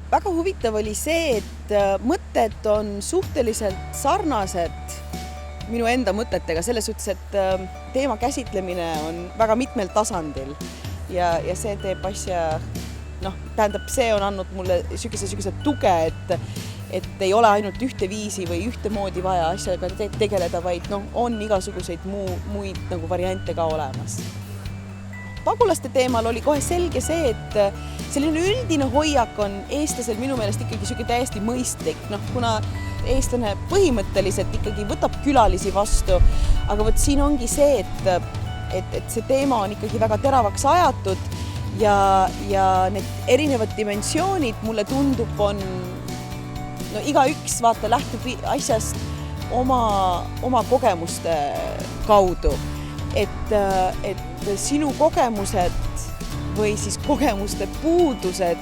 Väga huvitav oli see, et mõtted on suhteliselt sarnased minu enda mõtetega selles suhtes, et teema käsitlemine on väga mitmel tasandil ja see teeb asja, tähendab, see on andnud mulle sükese tuge, et ei ole ainult ühte viisi või ühte moodi vaja asjaga tegeleda, vaid on igasuguseid muid variante ka olemas. Pagulaste teemal oli kohe selge see, et selline üldine hoiak on eestlasel minu meelest ikkagi täiesti mõistlik, kuna eestlane põhimõtteliselt ikkagi võtab külalisi vastu, aga vot siin ongi see, et see teema on ikkagi väga teravaks ajatud ja need erinevad dimensioonid, mulle tundub, on igaüks lähtub asjast oma kogemuste kaudu, et sinu kogemused või siis kogemuste puudused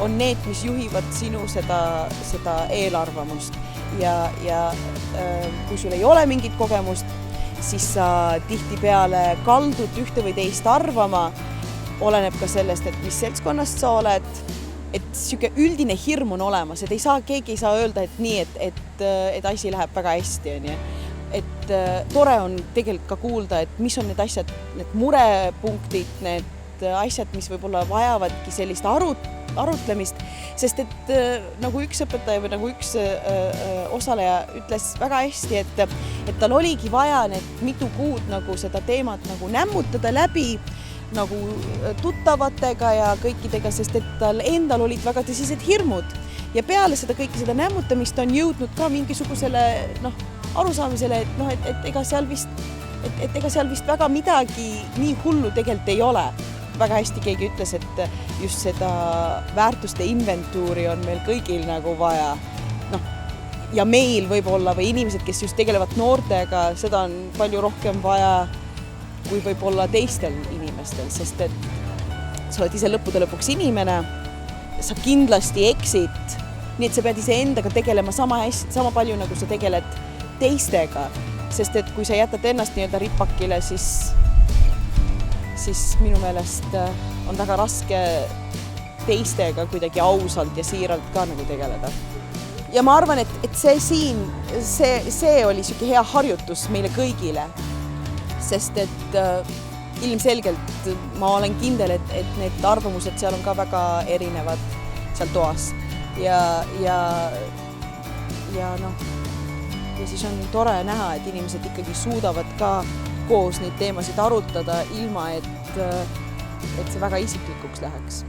on need, mis juhivad sinu seda eelarvamust ja kui sul ei ole mingit kogemust, siis sa tihtipeale kaldud ühte või teist arvama, oleneb ka sellest, et mis seltskonnast sa oled, et siuke üldine hirm on olemas, et keegi ei saa öelda, et nii, et asi läheb väga hästi, on ju. Et tore on tegelikult ka kuulda, et mis on need asjad, need murepunktid, need asjad, mis võib-olla vajavadki sellist arutlemist, sest et nagu üks õpetaja või nagu üks osaleja ütles väga hästi, et tal oligi vaja need mitu kuud seda teemat nämmutada läbi tuttavatega ja kõikidega, sest et tal endal olid väga tõsised hirmud ja peale kõike seda nämmutamist on jõudnud ka mingisugusele arusaamisele, et ega seal vist väga midagi nii hullu tegelikult ei ole. Väga hästi keegi ütles, et just seda väärtuste inventuuri on meil kõigil vaja. Ja meil võib-olla või inimesed, kes just tegelevad noortega, seda on palju rohkem vaja kui võib-olla teistel inimestel, sest et sa oled ise lõppude lõpuks inimene, sa kindlasti eksid, nii et sa pead ise endaga tegelema sama palju, nagu sa tegeled teistega, sest et kui sa jätad ennast ripakile, siis minu meelest on väga raske teistega kuidagi ausalt ja siiralt ka tegeleda. Ja ma arvan, et see oli siuke hea harjutus meile kõigile, sest et ilmselgelt ma olen kindel, et need arvamused seal on ka väga erinevad seal toas ja siis on tore näha, et inimesed ikkagi suudavad ka koos neid teemasid arutada ilma, et see väga isiklikuks läheks.